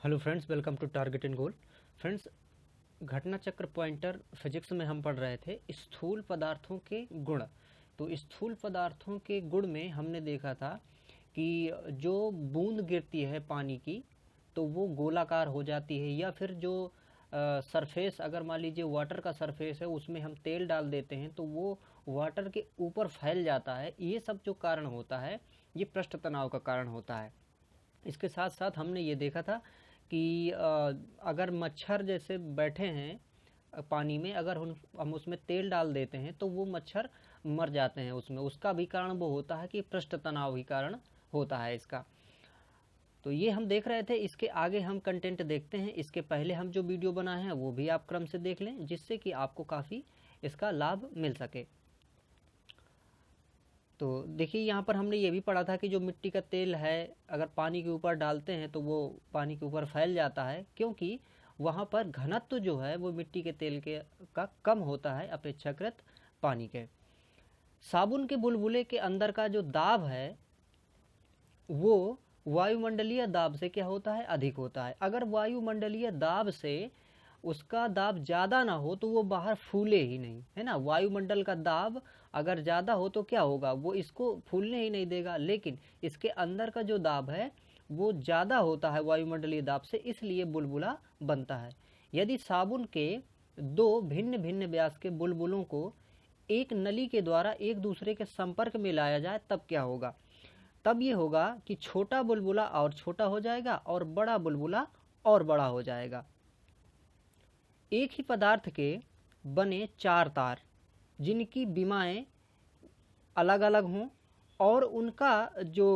Hello friends, welcome to target and goal. Friends, घटना चक्र pointer physics में हम पढ़ रहे थे स्थूल पदार्थों के गुण। तो स्थूल पदार्थों के गुण में हमने देखा था कि जो बूंद गिरती है पानी की तो वो गोलाकार हो जाती है, या फिर जो सरफेस, अगर मान लीजिए वाटर का सरफेस है उसमें हम तेल डाल देते हैं तो वो वाटर के ऊपर फैल जाता है। ये सब जो कारण होता है ये पृष्ठ तनाव का कारण होता है। इसके साथ साथ हमने ये देखा था कि अगर मच्छर जैसे बैठे हैं पानी में, अगर हम उसमें तेल डाल देते हैं तो वो मच्छर मर जाते हैं उसमें। उसका भी कारण वो होता है कि पृष्ठ तनाव ही कारण होता है इसका। तो ये हम देख रहे थे। इसके आगे हम कंटेंट देखते हैं। इसके पहले हम जो वीडियो बनाए हैं वो भी आप क्रम से देख लें, जिससे कि आपको काफ़ी इसका लाभ मिल सके। तो देखिए, यहाँ पर हमने ये भी पढ़ा था कि जो मिट्टी का तेल है अगर पानी के ऊपर डालते हैं तो वो पानी के ऊपर फैल जाता है, क्योंकि वहाँ पर घनत्व जो है वो मिट्टी के तेल के का कम होता है अपेक्षाकृत पानी के। साबुन के बुलबुले के अंदर का जो दाब है वो वायुमंडलीय दाब से क्या होता है, अधिक होता है। अगर वायुमंडलीय दाब से उसका दाब ज़्यादा ना हो तो वो बाहर फूले ही नहीं, है ना। वायुमंडल का दाब अगर ज़्यादा हो तो क्या होगा, वो इसको फूलने ही नहीं देगा। लेकिन इसके अंदर का जो दाब है वो ज़्यादा होता है वायुमंडलीय दाब से, इसलिए बुलबुला बनता है। यदि साबुन के दो भिन्न भिन्न व्यास के बुलबुलों को एक नली के द्वारा एक दूसरे के संपर्क में लाया जाए तब क्या होगा, तब ये होगा कि छोटा बुलबुला और छोटा हो जाएगा और बड़ा बुलबुला और बड़ा हो जाएगा। एक ही पदार्थ के बने चार तार जिनकी विमाएँ अलग अलग हों, और उनका जो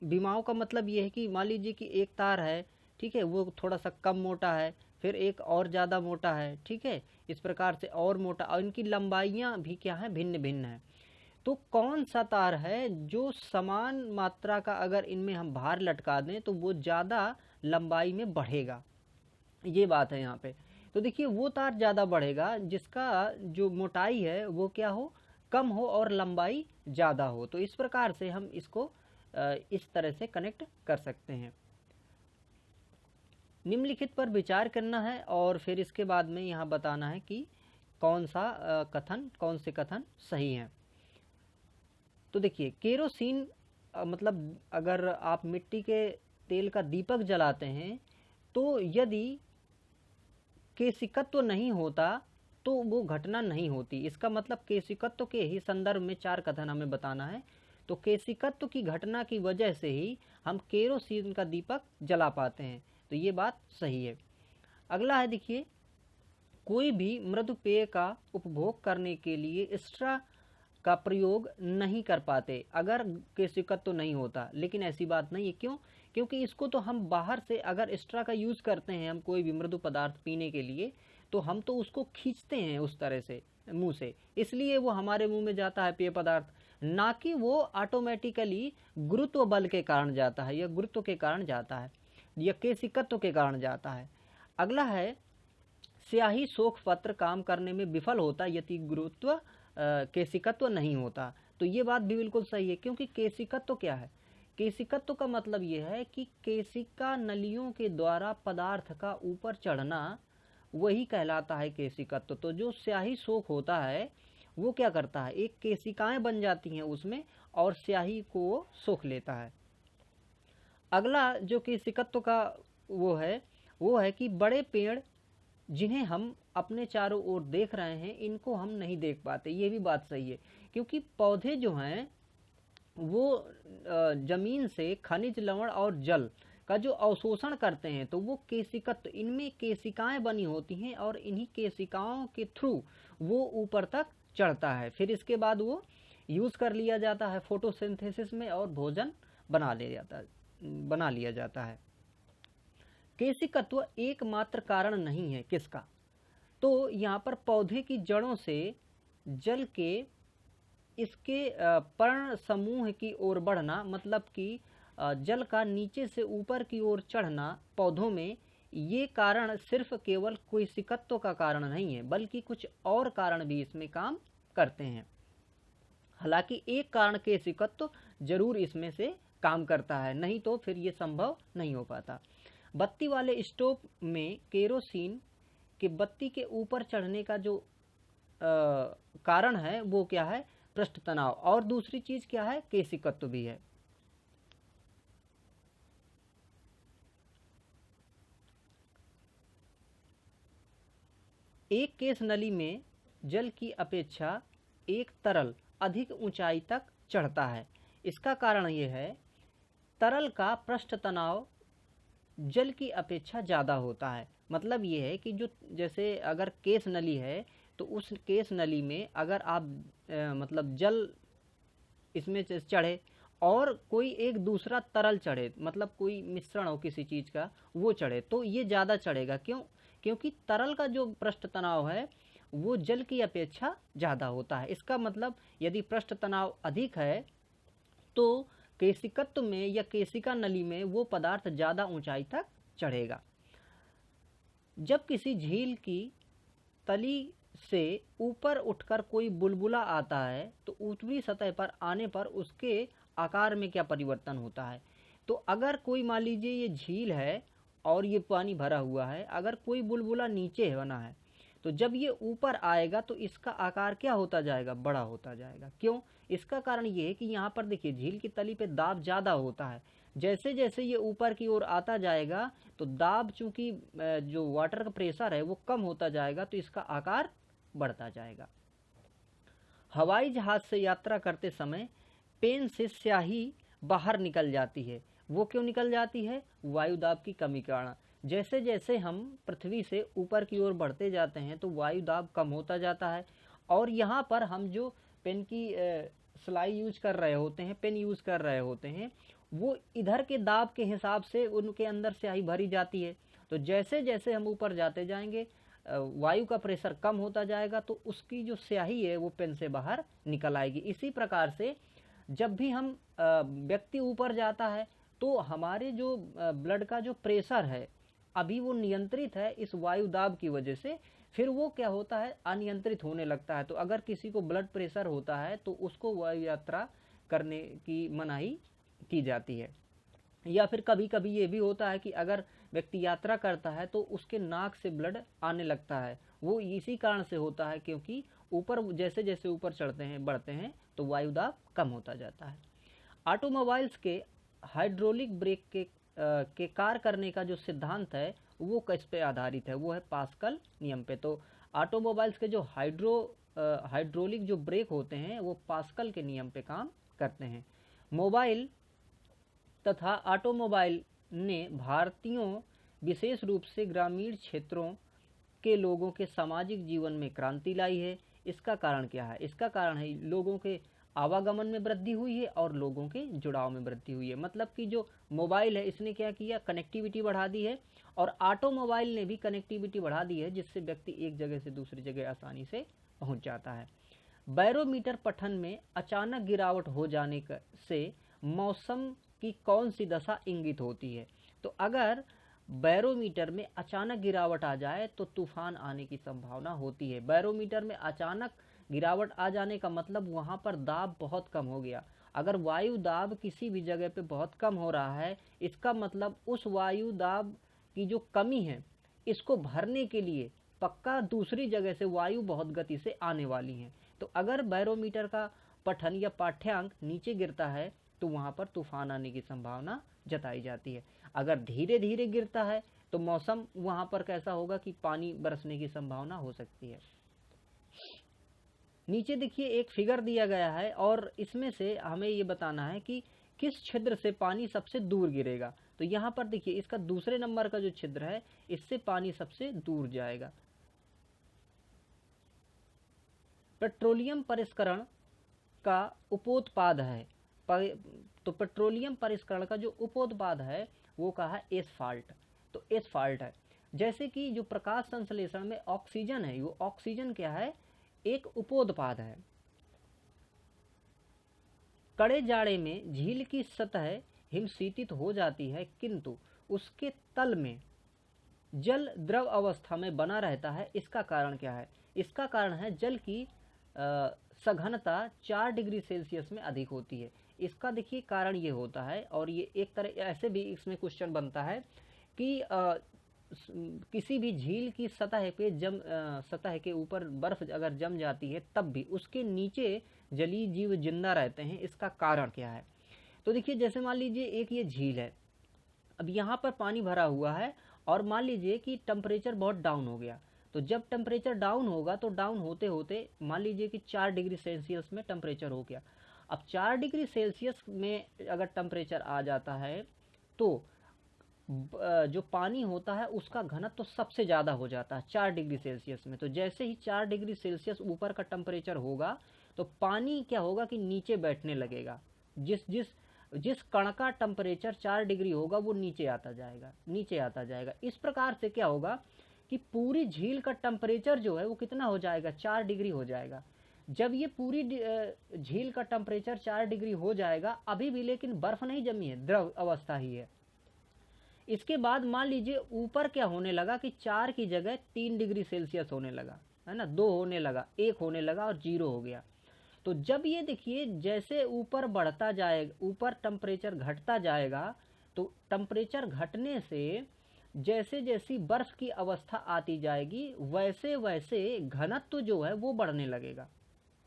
विमाओं का मतलब ये है कि मान लीजिए कि एक तार है, ठीक है, वो थोड़ा सा कम मोटा है, फिर एक और ज़्यादा मोटा है, ठीक है, इस प्रकार से और मोटा, और इनकी लंबाइयाँ भी क्या हैं, भिन्न भिन्न हैं। तो कौन सा तार है जो समान मात्रा का अगर इनमें हम भार लटका दें तो वो ज़्यादा लंबाई में बढ़ेगा, ये बात है यहाँ पे। तो देखिए, वो तार ज़्यादा बढ़ेगा जिसका जो मोटाई है वो क्या हो, कम हो, और लंबाई ज़्यादा हो। तो इस प्रकार से हम इसको इस तरह से कनेक्ट कर सकते हैं। निम्नलिखित पर विचार करना है और फिर इसके बाद में यहाँ बताना है कि कौन से कथन सही हैं। तो देखिए, केरोसिन मतलब अगर आप मिट्टी के तेल का दीपक जलाते हैं तो यदि केशिकत्व नहीं होता तो वो घटना नहीं होती। इसका मतलब केशिकत्व के ही संदर्भ में चार कथन हमें बताना है। तो केशिकत्व की घटना की वजह से ही हम केरोसिन का दीपक जला पाते हैं, तो ये बात सही है। अगला है, देखिए, कोई भी मृदु पेय का उपभोग करने के लिए एक्स्ट्रा का प्रयोग नहीं कर पाते अगर केशिकत्व नहीं होता। लेकिन ऐसी बात नहीं है, क्यों? क्योंकि इसको तो हम बाहर से अगर एक्स्ट्रा का यूज़ करते हैं, हम कोई भी मृदु पदार्थ पीने के लिए, तो हम तो उसको खींचते हैं उस तरह से मुंह से, इसलिए वो हमारे मुंह में जाता है पेय पदार्थ, ना कि वो ऑटोमेटिकली गुरुत्व बल के कारण जाता है, या गुरुत्व के कारण जाता है, या केशिकत्व के कारण जाता है। अगला है, स्याही शोक पत्र काम करने में विफल होता यदि गुरुत्व केशिकत्व नहीं होता। तो ये बात भी बिल्कुल सही है, क्योंकि केशिकत्व क्या है, केशिकत्व का मतलब ये है कि केशिका नलियों के द्वारा पदार्थ का ऊपर चढ़ना, वही कहलाता है केशिकत्व। तो जो स्याही शोक होता है वो क्या करता है, एक केशिकाएं बन जाती हैं उसमें और स्याही को सोख लेता है। अगला जो केशिकत्व का वो है कि बड़े पेड़ जिन्हें हम अपने चारों ओर देख रहे हैं इनको हम नहीं देख पाते। ये भी बात सही है, क्योंकि पौधे जो हैं वो जमीन से खनिज लवण और जल का जो अवशोषण करते हैं, तो वो केशिकत्व, इनमें केशिकाएं बनी होती हैं और इन्हीं केशिकाओं के थ्रू वो ऊपर तक चढ़ता है। फिर इसके बाद वो यूज़ कर लिया जाता है फोटोसिंथेसिस में और भोजन बना लिया जाता है। केशिकत्व एकमात्र कारण नहीं है किसका, तो यहाँ पर पौधे की जड़ों से जल के इसके पर्ण समूह की ओर बढ़ना, मतलब कि जल का नीचे से ऊपर की ओर चढ़ना पौधों में, ये कारण सिर्फ केवल केशिकत्व का कारण नहीं है, बल्कि कुछ और कारण भी इसमें काम करते हैं। हालांकि एक कारण केशिकत्व जरूर इसमें से काम करता है, नहीं तो फिर ये संभव नहीं हो पाता। बत्ती वाले स्टोव में केरोसिन के बत्ती के ऊपर चढ़ने का जो कारण है वो क्या है, पृष्ठ तनाव। और दूसरी चीज क्या है, केशिकत्व भी है। एक केश नली में जल की अपेक्षा एक तरल अधिक ऊंचाई तक चढ़ता है। इसका कारण ये है, तरल का पृष्ठ तनाव जल की अपेक्षा ज़्यादा होता है। मतलब ये है कि जो जैसे अगर केश नली है तो उस केश नली में अगर आप मतलब जल इसमें चढ़े और कोई एक दूसरा तरल चढ़े, मतलब कोई मिश्रण हो किसी चीज़ का वो चढ़े, तो ये ज़्यादा चढ़ेगा। क्यों? क्योंकि तरल का जो पृष्ठ तनाव है वो जल की अपेक्षा ज़्यादा होता है। इसका मतलब यदि पृष्ठ तनाव अधिक है तो केशिकत्व में या केशिका नली में वो पदार्थ ज़्यादा ऊंचाई तक चढ़ेगा। जब किसी झील की तली से ऊपर उठकर कोई बुलबुला आता है तो ऊपरी सतह पर आने पर उसके आकार में क्या परिवर्तन होता है। तो अगर कोई मान लीजिए ये झील है और ये पानी भरा हुआ है, अगर कोई बुलबुला नीचे बना है तो जब ये ऊपर आएगा तो इसका आकार क्या होता जाएगा, बड़ा होता जाएगा। क्यों? इसका कारण ये है कि यहाँ पर देखिए झील की तली पे दाब ज़्यादा होता है। जैसे जैसे ये ऊपर की ओर आता जाएगा तो दाब, चूंकि जो वाटर का प्रेशर है वो कम होता जाएगा तो इसका आकार बढ़ता जाएगा। हवाई जहाज से यात्रा करते समय पेन से स्याही बाहर निकल जाती है। वो क्यों निकल जाती है? वायु दाब की कमी के कारण। जैसे जैसे हम पृथ्वी से ऊपर की ओर बढ़ते जाते हैं तो वायु दाब कम होता जाता है और यहाँ पर हम जो पेन की स्लाई यूज कर रहे होते हैं, पेन यूज कर रहे होते हैं, वो इधर के दाब के हिसाब से उनके अंदर स्याही भरी जाती है। तो जैसे जैसे हम ऊपर जाते जाएंगे वायु का प्रेशर कम होता जाएगा तो उसकी जो स्याही है वो पेन से बाहर निकल आएगी। इसी प्रकार से जब भी हम व्यक्ति ऊपर जाता है तो हमारे जो ब्लड का जो प्रेशर है अभी वो नियंत्रित है इस वायु दाब की वजह से, फिर वो क्या होता है, अनियंत्रित होने लगता है। तो अगर किसी को ब्लड प्रेशर होता है तो उसको वायु यात्रा करने की मनाही की जाती है। या फिर कभी कभी ये भी होता है कि अगर व्यक्ति यात्रा करता है तो उसके नाक से ब्लड आने लगता है। वो इसी कारण से होता है क्योंकि ऊपर जैसे जैसे ऊपर चढ़ते हैं बढ़ते हैं तो वायु दाब कम होता जाता है। ऑटोमोबाइल्स के हाइड्रोलिक ब्रेक के कार्य करने का जो सिद्धांत है वो किस पे आधारित है? वो है पास्कल नियम पे। तो ऑटोमोबाइल्स के जो हाइड्रोलिक जो ब्रेक होते हैं वो पास्कल के नियम पे काम करते हैं। मोबाइल तथा ऑटोमोबाइल ने भारतीयों विशेष रूप से ग्रामीण क्षेत्रों के लोगों के सामाजिक जीवन में क्रांति लाई है। इसका कारण क्या है? इसका कारण है लोगों के आवागमन में वृद्धि हुई है और लोगों के जुड़ाव में वृद्धि हुई है। मतलब कि जो मोबाइल है इसने क्या किया, कनेक्टिविटी बढ़ा दी है और ऑटोमोबाइल ने भी कनेक्टिविटी बढ़ा दी है जिससे व्यक्ति एक जगह से दूसरी जगह आसानी से पहुंच जाता है। बैरोमीटर पठन में अचानक गिरावट हो जाने से मौसम की कौन सी दशा इंगित होती है? तो अगर बैरोमीटर में अचानक गिरावट आ जाए तो तूफान आने की संभावना होती है। बैरोमीटर में अचानक गिरावट आ जाने का मतलब वहाँ पर दाब बहुत कम हो गया। अगर वायु दाब किसी भी जगह पे बहुत कम हो रहा है इसका मतलब उस वायु दाब की जो कमी है इसको भरने के लिए पक्का दूसरी जगह से वायु बहुत गति से आने वाली है। तो अगर बैरोमीटर का पठन या पाठ्यांक नीचे गिरता है तो वहाँ पर तूफान आने की संभावना जताई जाती है। अगर धीरे धीरे गिरता है तो मौसम वहाँ पर कैसा होगा कि पानी बरसने की संभावना हो सकती है। नीचे देखिए एक फिगर दिया गया है और इसमें से हमें ये बताना है कि किस छिद्र से पानी सबसे दूर गिरेगा। तो यहाँ पर देखिए इसका दूसरे नंबर का जो छिद्र है इससे पानी सबसे दूर जाएगा। पेट्रोलियम परिष्करण का उपोत्पाद है। तो पेट्रोलियम परिष्करण का जो उपोत्पाद है वो कहा एस्फाल्ट। तो एस्फाल्ट है। जैसे कि जो प्रकाश संश्लेषण में ऑक्सीजन है, वो ऑक्सीजन क्या है, एक उपोत्पाद है। कड़े जाड़े में झील की सतह हिमशीतित हो जाती है किंतु उसके तल में जल द्रव अवस्था में बना रहता है। इसका कारण क्या है? इसका कारण है जल की सघनता 4 डिग्री सेल्सियस में अधिक होती है। इसका देखिए कारण ये होता है और ये एक तरह ऐसे भी इसमें क्वेश्चन बनता है कि किसी भी झील की सतह पे सतह के ऊपर बर्फ अगर जम जाती है तब भी उसके नीचे जलीय जीव जिंदा रहते हैं। इसका कारण क्या है? तो देखिए, जैसे मान लीजिए एक ये झील है, अब यहाँ पर पानी भरा हुआ है और मान लीजिए कि टेम्परेचर बहुत डाउन हो गया। तो जब टेम्परेचर डाउन होगा तो डाउन होते होते मान लीजिए कि 4 डिग्री सेल्सियस में टेम्परेचर हो गया। अब 4 डिग्री सेल्सियस में अगर टेम्परेचर आ जाता है तो जो पानी होता है उसका घनत्व तो सबसे ज़्यादा हो जाता है 4 डिग्री सेल्सियस में। तो जैसे ही 4 डिग्री सेल्सियस ऊपर का टेम्परेचर होगा तो पानी क्या होगा कि नीचे बैठने लगेगा। जिस जिस जिस कण का टेम्परेचर 4 डिग्री होगा वो नीचे आता जाएगा। इस प्रकार से क्या होगा कि पूरी झील का टेम्परेचर जो है वो कितना हो जाएगा, 4 डिग्री हो जाएगा। जब ये पूरी झील का टेम्परेचर 4 डिग्री हो जाएगा, अभी भी लेकिन बर्फ नहीं जमी है, द्रव अवस्था ही है। इसके बाद मान लीजिए ऊपर क्या होने लगा कि 4 की जगह 3 डिग्री सेल्सियस होने लगा, है ना, 2 होने लगा, 1 होने लगा और 0 हो गया। तो जब ये देखिए जैसे ऊपर बढ़ता जाएगा, ऊपर टेम्परेचर घटता जाएगा, तो टेम्परेचर घटने से जैसे जैसी बर्फ की अवस्था आती जाएगी वैसे वैसे घनत्व जो है वो बढ़ने लगेगा।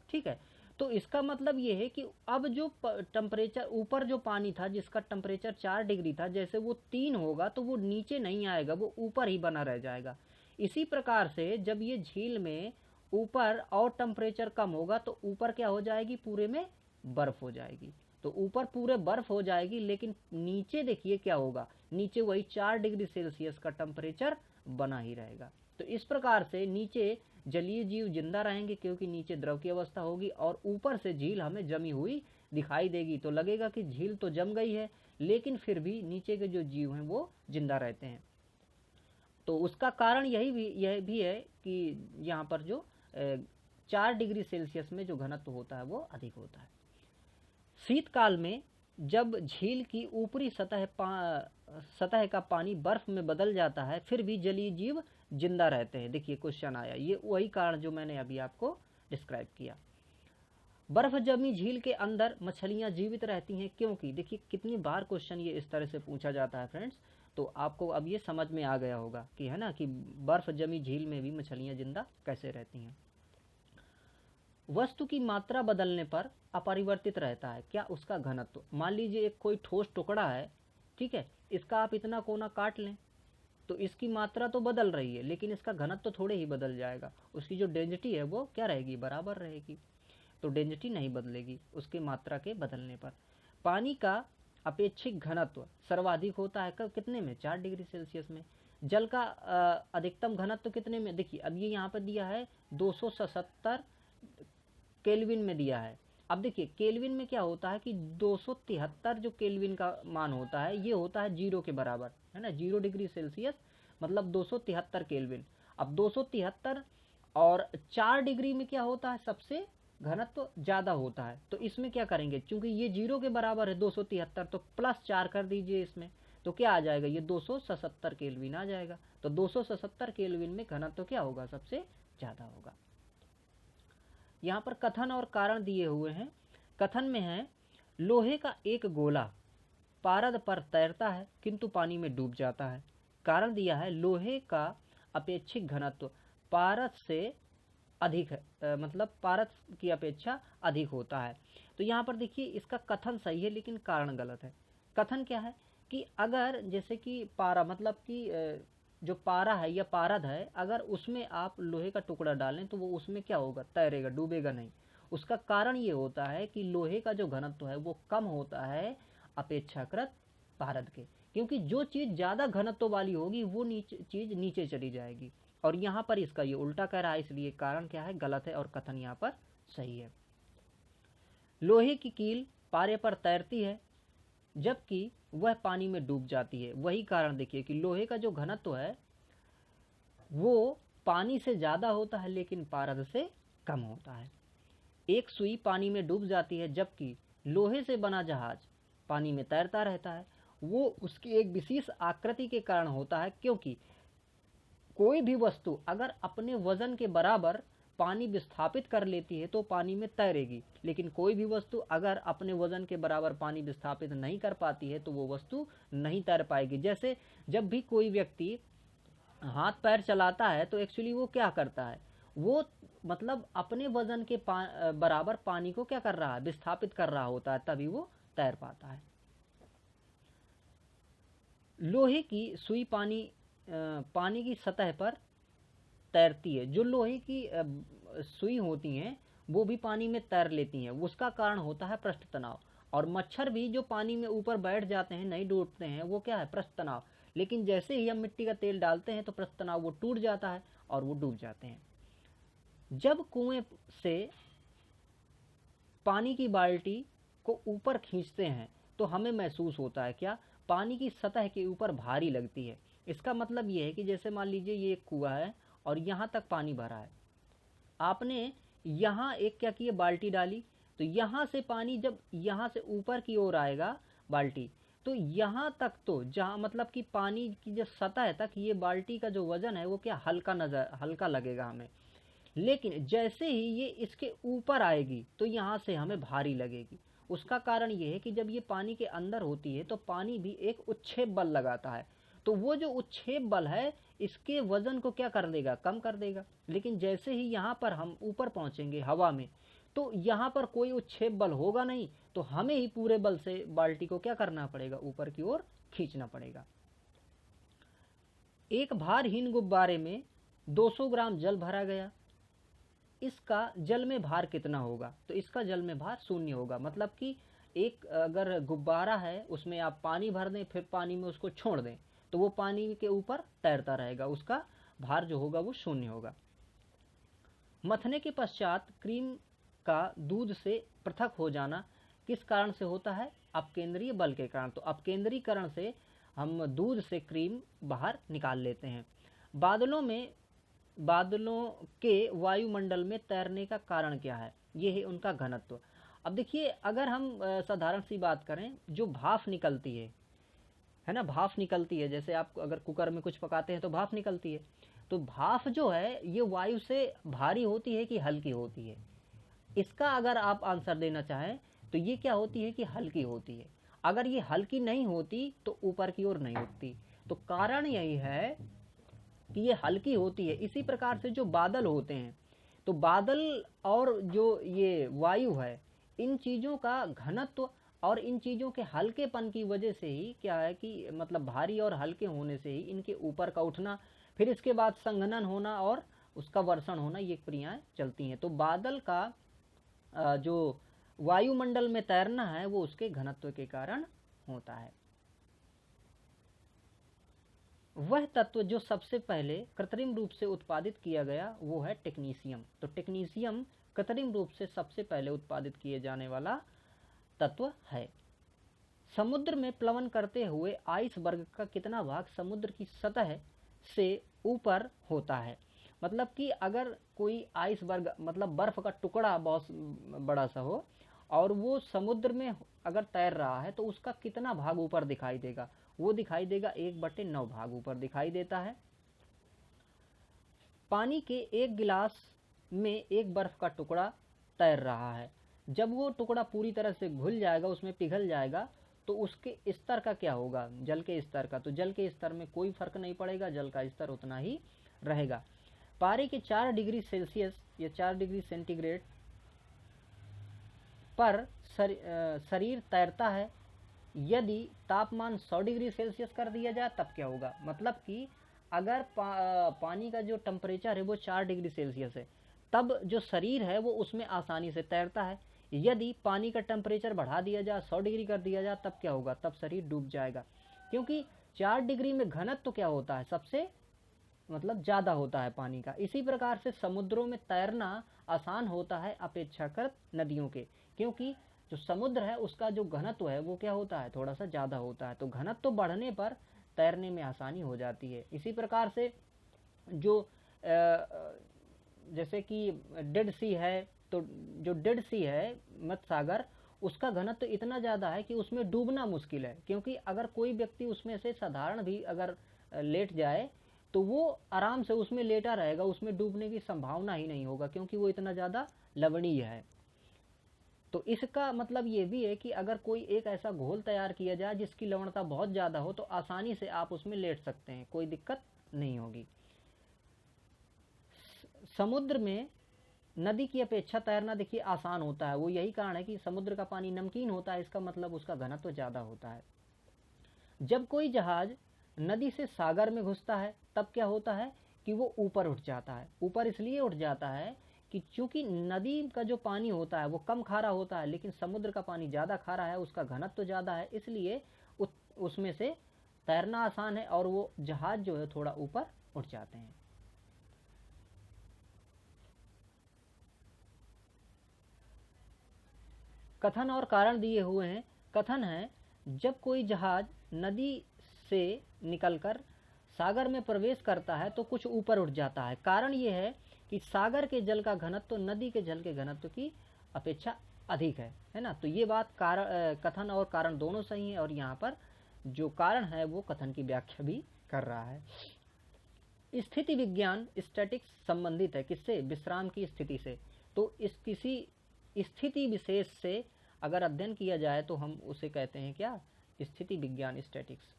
ठीक है, तो इसका मतलब ये है कि अब जो टेम्परेचर ऊपर जो पानी था जिसका टेम्परेचर 4 डिग्री था, जैसे वो 3 होगा तो वो नीचे नहीं आएगा, वो ऊपर ही बना रह जाएगा। इसी प्रकार से जब ये झील में ऊपर और टेम्परेचर कम होगा तो ऊपर क्या हो जाएगी, पूरे में बर्फ हो जाएगी। तो ऊपर पूरे बर्फ हो जाएगी, लेकिन नीचे देखिए क्या होगा, नीचे वही 4 डिग्री सेल्सियस का टेम्परेचर बना ही रहेगा। तो इस प्रकार से नीचे जलीय जीव जिंदा रहेंगे क्योंकि नीचे द्रव की अवस्था होगी और ऊपर से झील हमें जमी हुई दिखाई देगी। तो लगेगा कि झील तो जम गई है, लेकिन फिर भी नीचे के जो जीव हैं वो जिंदा रहते हैं। तो उसका कारण यह भी है कि यहाँ पर जो 4 डिग्री सेल्सियस में जो घनत्व होता है वो अधिक होता है। शीतकाल में जब झील की ऊपरी सतह का पानी बर्फ में बदल जाता है, फिर भी जलीय जीव जिंदा रहते हैं। देखिए क्वेश्चन आया, ये वही कारण जो मैंने अभी आपको डिस्क्राइब किया। बर्फ जमी झील के अंदर मछलियां जीवित रहती हैं क्योंकि, देखिए कितनी बार क्वेश्चन ये इस तरह से पूछा जाता है फ्रेंड्स, तो आपको अब ये समझ में आ गया होगा कि, है ना, कि बर्फ जमी झील में भी मछलियां जिंदा कैसे रहती हैं। वस्तु की मात्रा बदलने पर अपरिवर्तित रहता है क्या, उसका घनत्व। मान लीजिए एक कोई ठोस टुकड़ा है, ठीक है, इसका आप इतना कोना काट लें तो इसकी मात्रा तो बदल रही है लेकिन इसका घनत्व तो थोड़े ही बदल जाएगा। उसकी जो डेंसिटी है वो क्या रहेगी, बराबर रहेगी। तो डेंसिटी नहीं बदलेगी उसके मात्रा के बदलने पर। पानी का अपेक्षिक घनत्व सर्वाधिक होता है कब, कितने में, 4 डिग्री सेल्सियस में। जल का अधिकतम घनत्व कितने में, देखिए अब ये यहाँ पर दिया है 277 केल्विन में दिया है। अब देखिए केल्विन में क्या होता है कि 273 जो केल्विन का मान होता है ये होता है 0 के बराबर, है ना, 0 डिग्री सेल्सियस मतलब 273 केल्विन। अब 273 और 4 डिग्री में क्या होता है, सबसे घनत्व ज़्यादा होता है। तो इसमें क्या करेंगे, चूंकि ये 0 के बराबर है 273, तो +4 कर दीजिए इसमें, तो क्या आ जाएगा, ये 277 केल्विन आ जाएगा। तो 277 केल्विन में घनत्व क्या होगा, सबसे ज़्यादा होगा। यहाँ पर कथन और कारण दिए हुए हैं। कथन में है, लोहे का एक गोला पारद पर तैरता है किंतु पानी में डूब जाता है। कारण दिया है, लोहे का अपेक्षिक घनत्व पारद से अधिक है, मतलब पारद की अपेक्षा अधिक होता है। तो यहाँ पर देखिए इसका कथन सही है लेकिन कारण गलत है। कथन क्या है कि अगर जैसे कि पारा मतलब कि जो पारा है या पारद है, अगर उसमें आप लोहे का टुकड़ा डालें तो वो उसमें क्या होगा, तैरेगा, डूबेगा नहीं। उसका कारण ये होता है कि लोहे का जो घनत्व है वो कम होता है अपेक्षाकृत पारद के, क्योंकि जो चीज़ ज़्यादा घनत्व वाली होगी वो चीज़ नीचे चली जाएगी। और यहाँ पर इसका ये उल्टा कह रहा है, इसलिए कारण क्या है, गलत है और कथन यहाँ पर सही है। लोहे की कील पारे पर तैरती है जबकि वह पानी में डूब जाती है। वही कारण देखिए कि लोहे का जो घनत्व है वो पानी से ज़्यादा होता है लेकिन पारद से कम होता है। एक सुई पानी में डूब जाती है जबकि लोहे से बना जहाज पानी में तैरता रहता है। वो उसकी एक विशेष आकृति के कारण होता है, क्योंकि कोई भी वस्तु अगर अपने वजन के बराबर पानी विस्थापित कर लेती है तो पानी में तैरेगी, लेकिन कोई भी वस्तु अगर अपने वजन के बराबर पानी विस्थापित नहीं कर पाती है तो वो वस्तु नहीं तैर पाएगी। जैसे जब भी कोई व्यक्ति हाथ पैर चलाता है तो एक्चुअली वो क्या करता है, वो मतलब अपने वजन के बराबर पानी को क्या कर रहा है, विस्थापित कर रहा होता है, तभी वो तैर पाता है। लोहे की सुई पानी की सतह पर तैरती है। जो लोहे की सुई होती हैं वो भी पानी में तैर लेती हैं, उसका कारण होता है पृष्ठ तनाव। और मच्छर भी जो पानी में ऊपर बैठ जाते हैं, नहीं डूबते हैं, वो क्या है, पृष्ठ तनाव। लेकिन जैसे ही हम मिट्टी का तेल डालते हैं तो पृष्ठ तनाव वो टूट जाता है और वो डूब जाते हैं। जब कुएं से पानी की बाल्टी को ऊपर खींचते हैं तो हमें महसूस होता है क्या, पानी की सतह के ऊपर भारी लगती है। इसका मतलब ये है कि जैसे मान लीजिए ये एक कुआं है और यहाँ तक पानी भरा है, आपने यहाँ एक क्या किया, बाल्टी डाली, तो यहाँ से पानी जब यहाँ से ऊपर की ओर आएगा बाल्टी, तो यहाँ तक तो जहाँ मतलब कि पानी की जो सतह तक ये बाल्टी का जो वजन है वो क्या हल्का लगेगा हमें। लेकिन जैसे ही ये इसके ऊपर आएगी तो यहाँ से हमें भारी लगेगी। उसका कारण ये है कि जब ये पानी के अंदर होती है तो पानी भी एक उत्क्षेप बल लगाता है, तो वो जो उत्क्षेप बल है इसके वजन को क्या कर देगा, कम कर देगा। लेकिन जैसे ही यहाँ पर हम ऊपर पहुँचेंगे हवा में तो यहाँ पर कोई उत्क्षेप बल होगा नहीं, तो हमें ही पूरे बल से बाल्टी को क्या करना पड़ेगा, ऊपर की ओर खींचना पड़ेगा। एक भारहीन गुब्बारे में 200 ग्राम जल भरा गया, इसका जल में भार कितना होगा, तो इसका जल में भार 0 होगा। मतलब कि एक अगर गुब्बारा है उसमें आप पानी भर दें फिर पानी में उसको छोड़ दें तो वो पानी के ऊपर तैरता रहेगा, उसका भार जो होगा वो 0 होगा। मथने के पश्चात क्रीम का दूध से पृथक हो जाना किस कारण से होता है, अपकेंद्रीय बल के कारण। तो अपकेंद्रीकरण से हम दूध से क्रीम बाहर निकाल लेते हैं। बादलों के वायुमंडल में तैरने का कारण क्या है, ये है उनका घनत्व। अब देखिए अगर हम साधारण सी बात करें, जो भाप निकलती है ना, भाप निकलती है, जैसे आप अगर कुकर में कुछ पकाते हैं तो भाप निकलती है, तो भाप जो है ये वायु से भारी होती है कि हल्की होती है, इसका अगर आप आंसर देना चाहें तो ये क्या होती है कि हल्की होती है। अगर ये हल्की नहीं होती तो ऊपर की ओर नहीं उठती, तो कारण यही है कि ये हल्की होती है। इसी प्रकार से जो बादल होते हैं, तो बादल और जो ये वायु है, इन चीज़ों का घनत्व और इन चीज़ों के हल्केपन की वजह से ही क्या है कि मतलब भारी और हल्के होने से ही इनके ऊपर का उठना, फिर इसके बाद संघनन होना और उसका वर्षण होना, ये क्रियाएं चलती हैं। तो बादल का जो वायुमंडल में तैरना है वो उसके घनत्व के कारण होता है। वह तत्व जो सबसे पहले कृत्रिम रूप से उत्पादित किया गया वो है टेक्नीशियम। तो टेक्नीशियम कृत्रिम रूप से सबसे पहले उत्पादित किए जाने वाला तत्व है। समुद्र में प्लवन करते हुए आइसबर्ग का कितना भाग समुद्र की सतह से ऊपर होता है। मतलब कि अगर कोई आइसबर्ग मतलब बर्फ का टुकड़ा बहुत बड़ा सा हो और वो समुद्र में अगर तैर रहा है तो उसका कितना भाग ऊपर दिखाई देगा, वो दिखाई देगा 1/9 भाग ऊपर दिखाई देता है। पानी के एक गिलास में एक बर्फ का टुकड़ा तैर रहा है, जब वो टुकड़ा पूरी तरह से घुल जाएगा, उसमें पिघल जाएगा, तो उसके स्तर का क्या होगा, जल के स्तर का, तो जल के स्तर में कोई फर्क नहीं पड़ेगा, जल का स्तर उतना ही रहेगा। पारे के 4 डिग्री सेल्सियस या 4 डिग्री सेंटीग्रेड पर शरीर तैरता है, यदि तापमान 100 डिग्री सेल्सियस कर दिया जाए तब क्या होगा। मतलब कि अगर पानी का जो टेम्परेचर है वो 4 डिग्री सेल्सियस है, तब जो शरीर है वो उसमें आसानी से तैरता है। यदि पानी का टेम्परेचर बढ़ा दिया जाए, 100 डिग्री कर दिया जाए, तब क्या होगा, तब शरीर डूब जाएगा। क्योंकि 4 डिग्री में घनत्व तो क्या होता है, सबसे मतलब ज़्यादा होता है पानी का। इसी प्रकार से समुद्रों में तैरना आसान होता है अपेक्षाकृत नदियों के, क्योंकि जो समुद्र है उसका जो घनत्व है वो क्या होता है, थोड़ा सा ज़्यादा होता है, तो घनत्व बढ़ने पर तैरने में आसानी हो जाती है। इसी प्रकार से जो जैसे कि डेड सी है, तो जो डेड सी है मत्स्य सागर, उसका घनत्व इतना ज़्यादा है कि उसमें डूबना मुश्किल है। क्योंकि अगर कोई व्यक्ति उसमें से साधारण भी अगर लेट जाए तो वो आराम से उसमें लेटा रहेगा, उसमें डूबने की संभावना ही नहीं होगा, क्योंकि वो इतना ज़्यादा लवणीय है। तो इसका मतलब ये भी है कि अगर कोई एक ऐसा घोल तैयार किया जाए जिसकी लवणता बहुत ज़्यादा हो, तो आसानी से आप उसमें लेट सकते हैं, कोई दिक्कत नहीं होगी। समुद्र में नदी की अपेक्षा तैरना देखिए आसान होता है। वो यही कारण है कि समुद्र का पानी नमकीन होता है, इसका मतलब उसका घनत्व ज़्यादा होता है। जब कोई जहाज नदी से सागर में घुसता है तब क्या होता है कि वो ऊपर उठ जाता है। ऊपर इसलिए उठ जाता है कि चूंकि नदी का जो पानी होता है वो कम खारा होता है, लेकिन समुद्र का पानी ज़्यादा खारा है, उसका घनत्व ज़्यादा है, इसलिए उसमें से तैरना आसान है और वो जहाज जो है थोड़ा ऊपर उठ जाते हैं। कथन और कारण दिए हुए हैं। कथन है, जब कोई जहाज नदी से निकलकर सागर में प्रवेश करता है तो कुछ ऊपर उठ जाता है। कारण ये है कि सागर के जल का घनत्व तो नदी के जल के घनत्व की अपेक्षा अधिक है ना। तो ये बात कथन और कारण दोनों सही है, और यहाँ पर जो कारण है वो कथन की व्याख्या भी कर रहा है। स्थिति विज्ञान स्टैटिक्स संबंधित है किससे? विश्राम की स्थिति से। तो इस किसी स्थिति विशेष से अगर अध्ययन किया जाए तो हम उसे कहते हैं क्या? स्थिति विज्ञान स्टैटिक्स।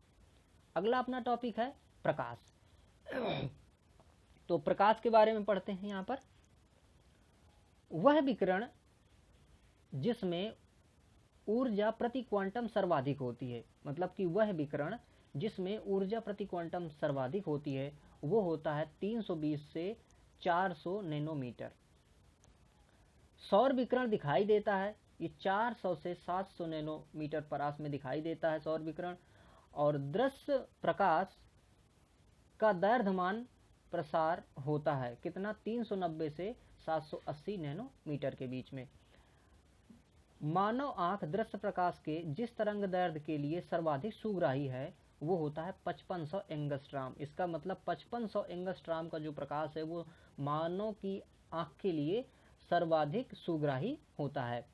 अगला अपना टॉपिक है प्रकाश। तो प्रकाश के बारे में पढ़ते हैं यहाँ पर। वह विकिरण जिसमें ऊर्जा प्रति क्वांटम सर्वाधिक होती है, मतलब कि वह विकिरण जिसमें ऊर्जा प्रति क्वांटम सर्वाधिक होती है वो होता है 320 से 400 नैनोमीटर। सौर विकिरण दिखाई देता है, ये 400 से 700 नैनोमीटर परास में दिखाई देता है सौर विकिरण। और दृश्य प्रकाश का दैर्घ्यमान प्रसार होता है कितना? 390 से 780 नैनोमीटर के बीच में। मानव आंख दृश्य प्रकाश के जिस तरंग दैर्घ्य के लिए सर्वाधिक सुग्राही है वो होता है 5500 एंगस्ट्राम। इसका मतलब 5500 एंगस्ट्राम का जो प्रकाश है वो मानव की आंख के लिए सर्वाधिक सुग्राही होता है।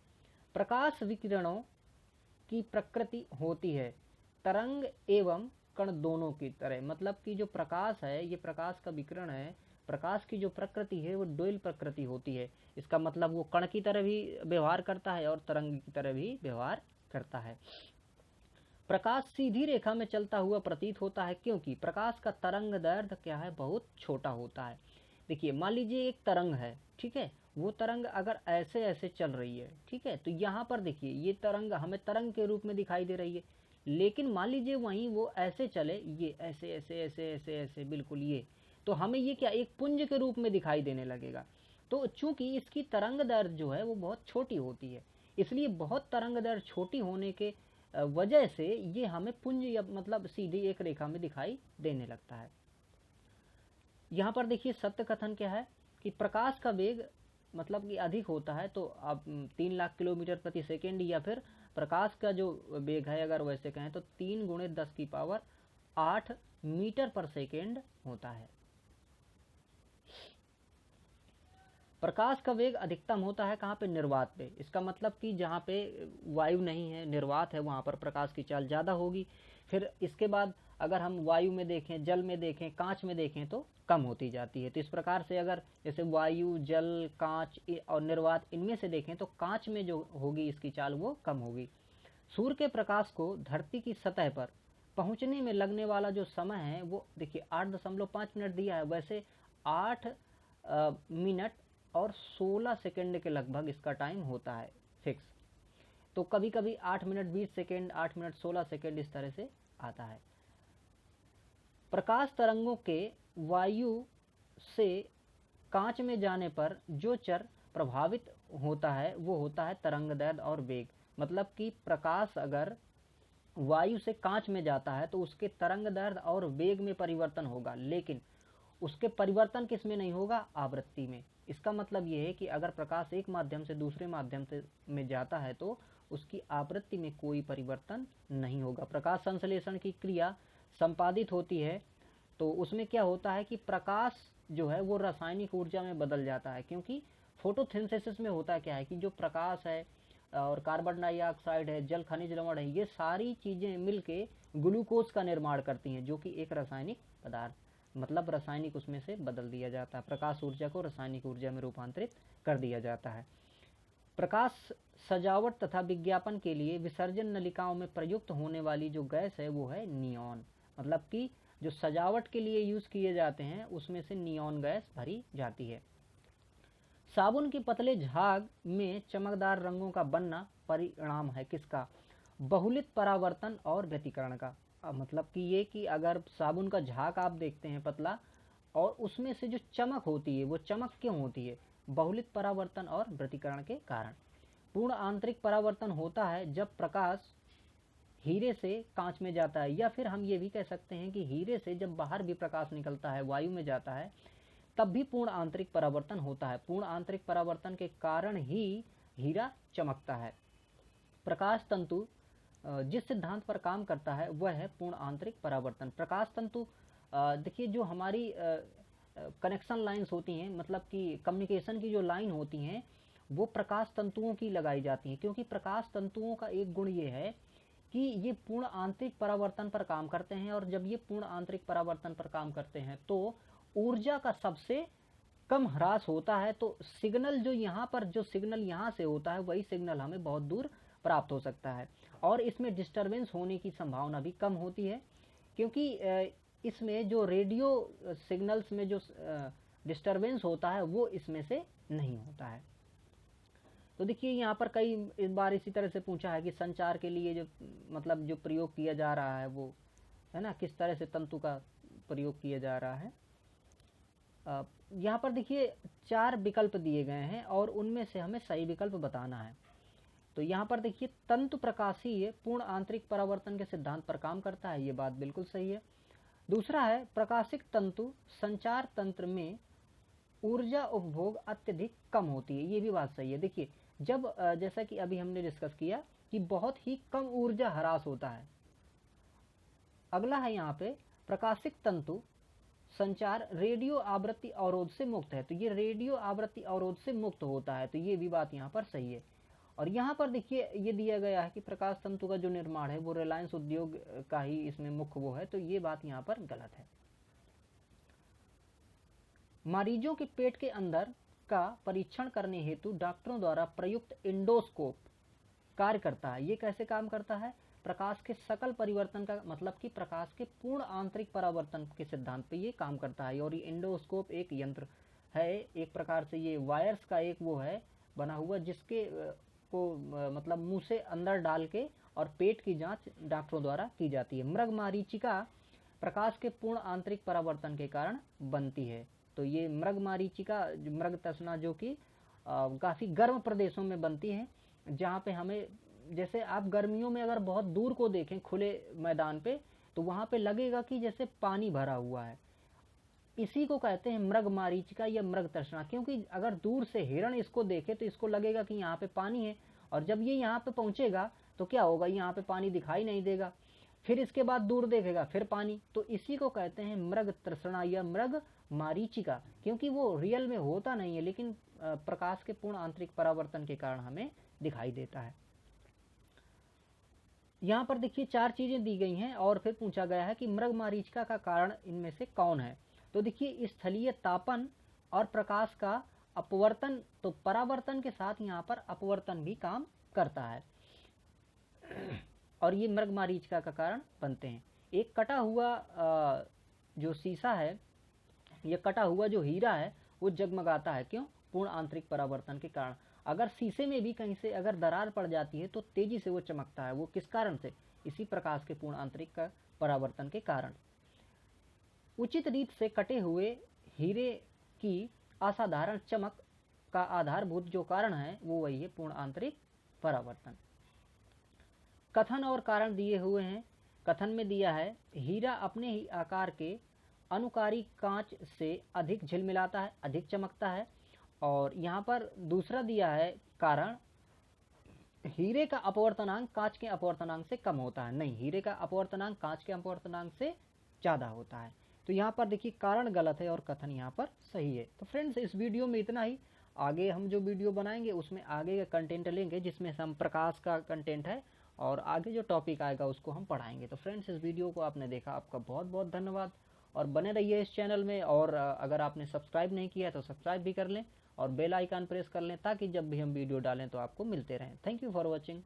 प्रकाश विकिरणों की प्रकृति होती है तरंग एवं कण दोनों की तरह। मतलब कि जो प्रकाश है, ये प्रकाश का विकिरण है, प्रकाश की जो प्रकृति है वो डोयल प्रकृति होती है। इसका मतलब वो कण की तरह भी व्यवहार करता है और तरंग की तरह भी व्यवहार करता है। प्रकाश सीधी रेखा में चलता हुआ प्रतीत होता है क्योंकि प्रकाश का तरंग दैर्घ्य क्या है? बहुत छोटा होता है। देखिए, मान लीजिए एक तरंग है, ठीक है, वो तरंग अगर ऐसे ऐसे चल रही है, ठीक है, तो यहाँ पर देखिए ये तरंग हमें तरंग के रूप में दिखाई दे रही है। लेकिन मान लीजिए वहीं वो ऐसे चले, ये ऐसे ऐसे ऐसे ऐसे ऐसे बिल्कुल ये, तो हमें ये क्या एक पुंज के रूप में दिखाई देने लगेगा। तो चूंकि इसकी तरंग दैर्घ्य जो है वो बहुत छोटी होती है, इसलिए बहुत तरंग दैर्घ्य छोटी होने के वजह से ये हमें पुंज या मतलब सीधी एक रेखा में दिखाई देने लगता है। यहाँ पर देखिए सत्य कथन क्या है कि प्रकाश का वेग मतलब कि अधिक होता है, तो आप 3 लाख किलोमीटर प्रति सेकेंड, या फिर प्रकाश का जो वेग है अगर वैसे कहें तो 3 गुणे 10 की पावर 8 मीटर पर सेकेंड होता है। प्रकाश का वेग अधिकतम होता है कहाँ पे? निर्वात पे। इसका मतलब कि जहाँ पे वायु नहीं है, निर्वात है, वहाँ पर प्रकाश की चाल ज़्यादा होगी। फिर इसके बाद अगर हम वायु में देखें, जल में देखें, कांच में देखें तो कम होती जाती है। तो इस प्रकार से अगर जैसे वायु, जल, कांच और निर्वात इनमें से देखें तो कांच में जो होगी इसकी चाल वो कम होगी। सूर्य के प्रकाश को धरती की सतह पर पहुँचने में लगने वाला जो समय है वो देखिए 8.5 मिनट दिया है। वैसे 8 मिनट और 16 सेकेंड के लगभग इसका टाइम होता है फिक्स। तो कभी कभी 8 मिनट 20 सेकेंड, 8 मिनट 16 सेकेंड इस तरह से आता है। प्रकाश तरंगों के वायु से कांच में जाने पर जो चर प्रभावित होता है वो होता है तरंग दैर्घ्य और वेग। मतलब कि प्रकाश अगर वायु से कांच में जाता है तो उसके तरंग दैर्घ्य और वेग में परिवर्तन होगा, लेकिन उसके परिवर्तन किस में नहीं होगा? आवृत्ति में। इसका मतलब ये है कि अगर प्रकाश एक माध्यम से दूसरे माध्यम से में जाता है तो उसकी आवृत्ति में कोई परिवर्तन नहीं होगा। प्रकाश संश्लेषण की क्रिया संपादित होती है तो उसमें क्या होता है कि प्रकाश जो है वो रासायनिक ऊर्जा में बदल जाता है, क्योंकि फोटोसिंथेसिस में होता क्या है कि जो प्रकाश है और कार्बन डाइऑक्साइड है, जल, खनिज लवण है, ये सारी चीज़ें मिलके ग्लूकोज का निर्माण करती हैं जो कि एक रासायनिक पदार्थ मतलब रासायनिक उसमें से बदल दिया जाता है, प्रकाश ऊर्जा को रासायनिक ऊर्जा में रूपांतरित कर दिया जाता है। प्रकाश सजावट तथा विज्ञापन के लिए विसर्जन नलिकाओं में प्रयुक्त होने वाली जो गैस है वो है नियॉन। मतलब कि जो सजावट के लिए यूज किए जाते हैं उसमें से नियॉन गैस भरी जाती है। साबुन के पतले झाग में चमकदार रंगों का बनना परिणाम है किसका? बहुलित परावर्तन और व्यतिकरण का। मतलब कि ये कि अगर साबुन का झाग आप देखते हैं पतला, और उसमें से जो चमक होती है वो चमक क्यों होती है? बहुलित परावर्तन और व्यतिकरण के कारण। पूर्ण आंतरिक परावर्तन होता है जब प्रकाश हीरे से कांच में जाता है, या फिर हम ये भी कह सकते हैं कि हीरे से जब बाहर भी प्रकाश निकलता है, वायु में जाता है, तब भी पूर्ण आंतरिक परावर्तन होता है। पूर्ण आंतरिक परावर्तन के कारण ही हीरा चमकता है। प्रकाश तंतु जिस सिद्धांत पर काम करता है वह है पूर्ण आंतरिक परावर्तन। प्रकाश तंतु देखिए जो हमारी कनेक्शन लाइंस होती हैं, मतलब कि कम्युनिकेशन की जो लाइन होती हैं वो प्रकाश तंतुओं की लगाई जाती हैं, क्योंकि प्रकाश तंतुओं का एक गुण ये है कि ये पूर्ण आंतरिक परावर्तन पर काम करते हैं, और जब ये पूर्ण आंतरिक परावर्तन पर काम करते हैं तो ऊर्जा का सबसे कम ह्रास होता है। तो सिग्नल जो यहाँ पर जो सिग्नल यहाँ से होता है वही सिग्नल हमें बहुत दूर प्राप्त हो सकता है, और इसमें डिस्टरबेंस होने की संभावना भी कम होती है, क्योंकि इसमें जो रेडियो सिग्नल्स में जो डिस्टरबेंस होता है वो इसमें से नहीं होता है। तो देखिए यहाँ पर कई इस बार इसी तरह से पूछा है कि संचार के लिए जो मतलब जो प्रयोग किया जा रहा है वो है ना, किस तरह से तंतु का प्रयोग किया जा रहा है। यहाँ पर देखिए 4 विकल्प दिए गए हैं और उनमें से हमें सही विकल्प बताना है। तो यहाँ पर देखिए तंतु प्रकाशीय पूर्ण आंतरिक परावर्तन के सिद्धांत पर काम करता है, ये बात बिल्कुल सही है। दूसरा है प्रकाशिक तंतु संचार तंत्र में ऊर्जा उपभोग अत्यधिक कम होती है, ये भी बात सही है। देखिए जब जैसा कि अभी हमने डिस्कस किया कि बहुत ही कम ऊर्जा ह्रास होता है। अगला है यहाँ पे प्रकाशिक तंतु संचार रेडियो आवृत्ति अवरोध से मुक्त है, तो ये रेडियो आवृत्ति अवरोध से मुक्त होता है, तो ये भी बात यहाँ पर सही है। और यहाँ पर देखिए ये दिया गया है कि प्रकाश तंतु का जो निर्माण है वो रिलायंस उद्योग का ही इसमें मुख्य वो है, तो ये बात यहाँ पर गलत है। मरीजों के पेट के अंदर का परीक्षण करने हेतु डॉक्टरों द्वारा प्रयुक्त इंडोस्कोप कार्य करता है। ये कैसे काम करता है? प्रकाश के सकल परिवर्तन का मतलब कि प्रकाश के पूर्ण आंतरिक परावर्तन के सिद्धांत पे ये काम करता है। और ये इंडोस्कोप एक यंत्र है, एक प्रकार से ये वायर्स का एक वो है बना हुआ, जिसके को मतलब मुंह से अंदर डाल के और पेट की जांच डॉक्टरों द्वारा की जाती है। मृग मरीचिका प्रकाश के पूर्ण आंतरिक परावर्तन के कारण बनती है। तो ये मृग मरीचिका, मृग तृष्णा, जो कि काफ़ी गर्म प्रदेशों में बनती है, जहाँ पे हमें जैसे आप गर्मियों में अगर बहुत दूर को देखें खुले मैदान पे तो वहाँ पे लगेगा कि जैसे पानी भरा हुआ है। इसी को कहते हैं मृग मरीचिका या मृग तृष्णा, क्योंकि अगर दूर से हिरण इसको देखे तो इसको लगेगा कि यहाँ पे पानी है, और जब ये यहाँ पे पहुँचेगा तो क्या होगा, यहाँ पे पानी दिखाई नहीं देगा, फिर इसके बाद दूर देखेगा फिर पानी। तो इसी को कहते हैं मृग तृष्णा या मृग मरीचिका, क्योंकि वो रियल में होता नहीं है लेकिन प्रकाश के पूर्ण आंतरिक परावर्तन के कारण हमें दिखाई देता है। यहाँ पर देखिए 4 चीजें दी गई हैं और फिर पूछा गया है कि मृग मरीचिका का कारण इनमें से कौन है। तो देखिए स्थलीय तापन और प्रकाश का अपवर्तन, तो परावर्तन के साथ यहाँ पर अपवर्तन भी काम करता है, और ये मृग मरीचिका का कारण बनते हैं। एक कटा हुआ जो शीशा है, ये कटा हुआ जो हीरा है वो जगमगाता है, क्यों? पूर्ण आंतरिक परावर्तन के कारण। अगर शीशे में भी कहीं से अगर दरार पड़ जाती है तो तेजी से वो चमकता है, वो किस कारण से? इसी प्रकाश के पूर्ण आंतरिक परावर्तन के कारण। उचित रीत से कटे हुए हीरे की असाधारण चमक का आधारभूत जो कारण है वो वही है पूर्ण आंतरिक परावर्तन। कथन और कारण दिए हुए हैं। कथन में दिया है हीरा अपने ही आकार के अनुकारी कांच से अधिक झिलमिलाता है, अधिक चमकता है। और यहाँ पर दूसरा दिया है कारण, हीरे का अपवर्तनांक कांच के अपवर्तनांक से कम होता है। नहीं, हीरे का अपवर्तनांक कांच के अपवर्तनांक से ज़्यादा होता है। तो यहाँ पर देखिए कारण गलत है और कथन यहाँ पर सही है। तो फ्रेंड्स इस वीडियो में इतना ही। आगे हम जो वीडियो बनाएंगे उसमें आगे का कंटेंट लेंगे, जिसमें हम प्रकाश का कंटेंट है और आगे जो टॉपिक आएगा उसको हम पढ़ाएंगे। तो फ्रेंड्स इस वीडियो को आपने देखा, आपका बहुत बहुत धन्यवाद। और बने रहिए इस चैनल में। और अगर आपने सब्सक्राइब नहीं किया है तो सब्सक्राइब भी कर लें और बेल आइकन प्रेस कर लें, ताकि जब भी हम वीडियो डालें तो आपको मिलते रहें। Thank you for watching.